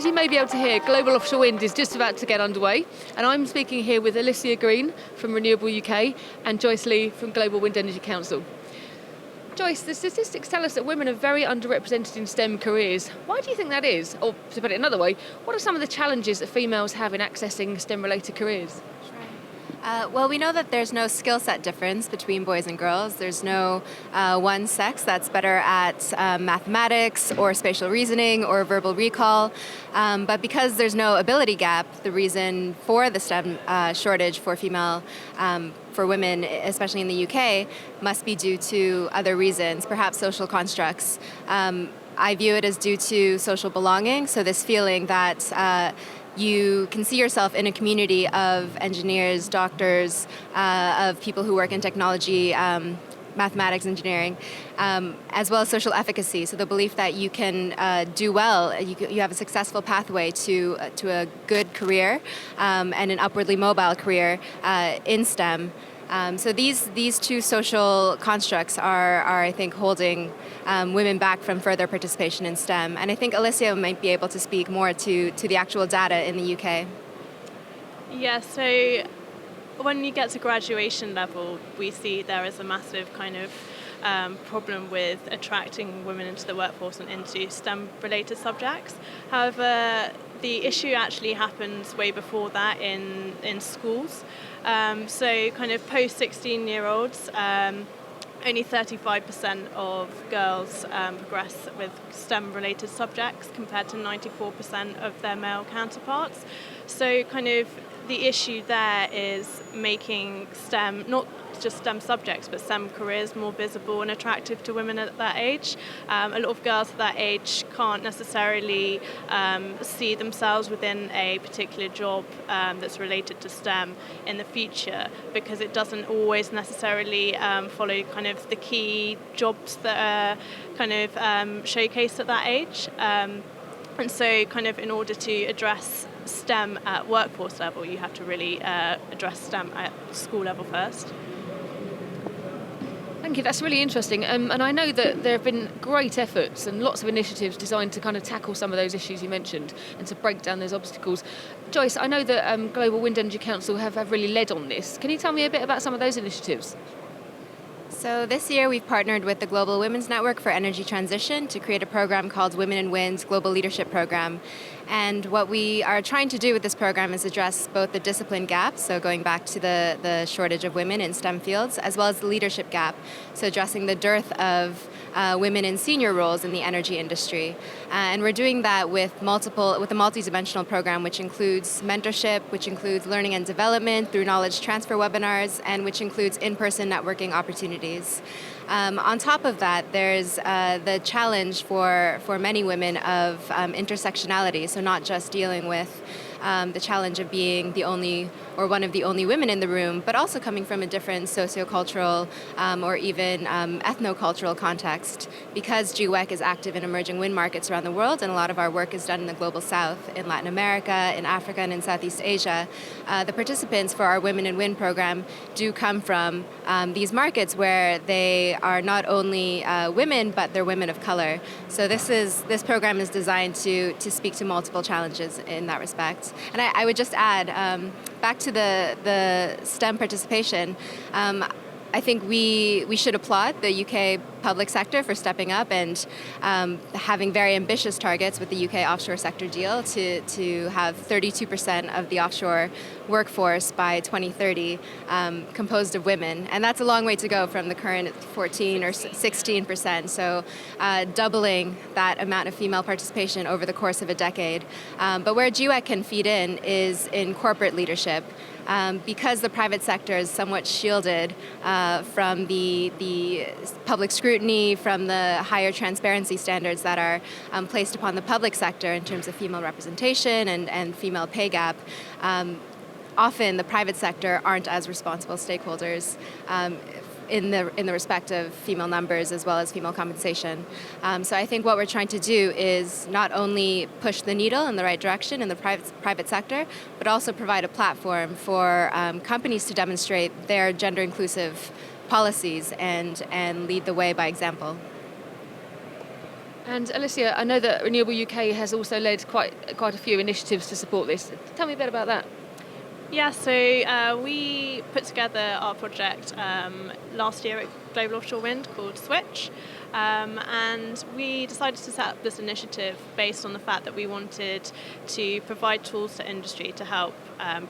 As you may be able to hear, Global Offshore Wind is just about to get underway, and I'm speaking here with Alicia Green from RenewableUK and Joyce Lee from Global Wind Energy Council. Joyce, the statistics tell us that women are very underrepresented in STEM careers. Why do you think that is? Or to put it another way, what are some of the challenges that females have in accessing STEM-related careers? Well, we know that there's no skill set difference between boys and girls. There's no one sex that's better at mathematics or spatial reasoning or verbal recall. But because there's no ability gap, the reason for the STEM shortage for for women, especially in the UK, must be due to other reasons, perhaps social constructs. I view it as due to social belonging, so this feeling that you can see yourself in a community of engineers, doctors, of people who work in technology, mathematics, engineering, as well as social efficacy. So the belief that you can do well, you have a successful pathway to a good career and an upwardly mobile career in STEM. So these two social constructs are I think, holding women back from further participation in STEM. And I think Alicia might be able to speak more to the actual data in the UK. Yeah, so when you get to graduation level, we see there is a massive kind of problem with attracting women into the workforce and into STEM-related subjects. However, the issue actually happens way before that in schools. So kind of post-16-year-olds, only 35% of girls progress with STEM-related subjects compared to 94% of their male counterparts. So kind of the issue there is making STEM, not just STEM subjects, but STEM careers more visible and attractive to women at that age. A lot of girls at that age can't necessarily see themselves within a particular job that's related to STEM in the future, because it doesn't always necessarily follow kind of the key jobs that are kind of showcased at that age. And so kind of in order to address STEM at workforce level, you have to really address STEM at school level first. Thank you, that's really interesting. And I know that there have been great efforts and lots of initiatives designed to kind of tackle some of those issues you mentioned and to break down those obstacles. Joyce, I know that Global Wind Energy Council have really led on this. Can you tell me a bit about some of those initiatives? So this year we've partnered with the Global Women's Network for Energy Transition to create a program called Women in Wind's Global Leadership Program. And what we are trying to do with this program is address both the discipline gap, so going back to the shortage of women in STEM fields, as well as the leadership gap, so addressing the dearth of women in senior roles in the energy industry. And we're doing that with a multidimensional program which includes mentorship, which includes learning and development through knowledge transfer webinars, and which includes in-person networking opportunities. On top of that, there's the challenge for many women of intersectionality, so not just dealing with the challenge of being the only or one of the only women in the room, but also coming from a different sociocultural or even ethnocultural context. Because GWEC is active in emerging wind markets around the world, and a lot of our work is done in the global south, in Latin America, in Africa, and in Southeast Asia, the participants for our Women in Wind program do come from these markets where they are not only women, but they're women of color. So this program is designed to speak to multiple challenges in that respect. And I would just add, back to the STEM participation, I think we should applaud the UK public sector for stepping up and having very ambitious targets with the UK offshore sector deal to have 32% of the offshore workforce by 2030 composed of women. And that's a long way to go from the current 14 or 16%. So doubling that amount of female participation over the course of a decade. But where GWEC can feed in is in corporate leadership. Because the private sector is somewhat shielded from the public scrutiny, from the higher transparency standards that are placed upon the public sector in terms of female representation and female pay gap, often the private sector aren't as responsible stakeholders in the respect of female numbers as well as female compensation. So I think what we're trying to do is not only push the needle in the right direction in the private sector, but also provide a platform for companies to demonstrate their gender-inclusive policies and lead the way by example. And Alicia, I know that Renewable UK has also led quite a few initiatives to support this. Tell me a bit about that. Yeah, so we put together our project last year at Global Offshore Wind called Switch, and we decided to set up this initiative based on the fact that we wanted to provide tools to industry to help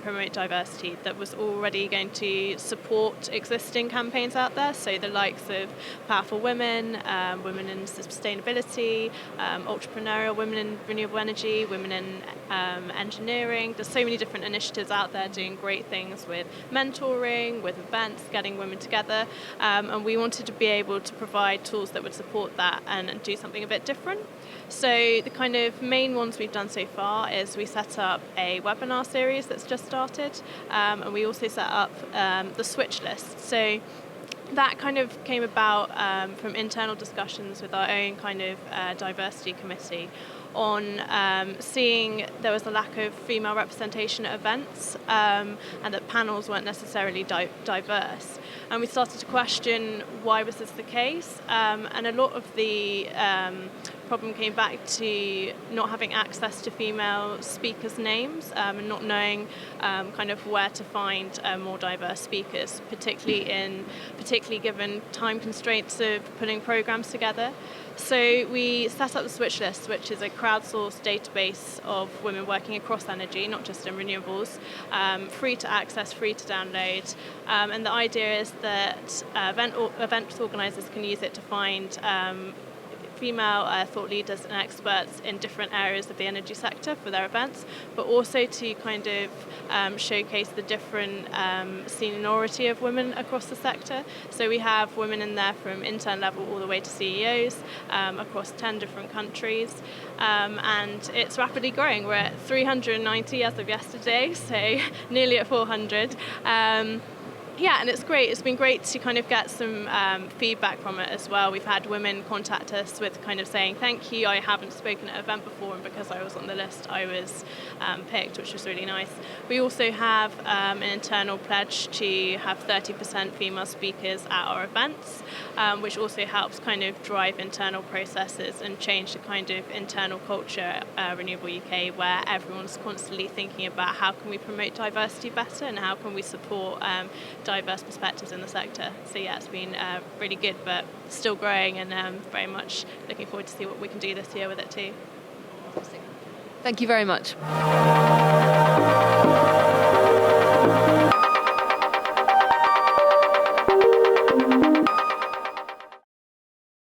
promote diversity that was already going to support existing campaigns out there, so the likes of Powerful Women, Women in Sustainability, Entrepreneurial, Women in Renewable Energy, Women in Engineering. There's so many different initiatives out there doing great things with mentoring, with events, getting women together, and we wanted to be able to provide tools that would support that and do something a bit different. So the kind of main ones we've done so far is we set up a webinar series that's just started, and we also set up the switch list. So that kind of came about from internal discussions with our own kind of diversity committee on seeing there was a lack of female representation at events, and that panels weren't necessarily diverse. And we started to question why was this the case, and a lot of the problem came back to not having access to female speakers' names, and not knowing kind of where to find more diverse speakers, particularly given time constraints of putting programs together. So we set up the Switch List, which is a crowdsourced database of women working across energy, not just in renewables, free to access, free to download. And the idea is that event organisers can use it to find female thought leaders and experts in different areas of the energy sector for their events, but also to kind of showcase the different seniority of women across the sector. So we have women in there from intern level all the way to CEOs across 10 different countries, and it's rapidly growing. We're at 390 as of yesterday, so nearly at 400. Yeah, and it's great. It's been great to kind of get some feedback from it as well. We've had women contact us with kind of saying, thank you, I haven't spoken at an event before, and because I was on the list, I was picked, which was really nice. We also have an internal pledge to have 30% female speakers at our events, which also helps kind of drive internal processes and change the kind of internal culture at Renewable UK, where everyone's constantly thinking about how can we promote diversity better and how can we support diverse perspectives in the sector. So yeah, it's been really good, but still growing, and very much looking forward to see what we can do this year with it too. Thank you very much.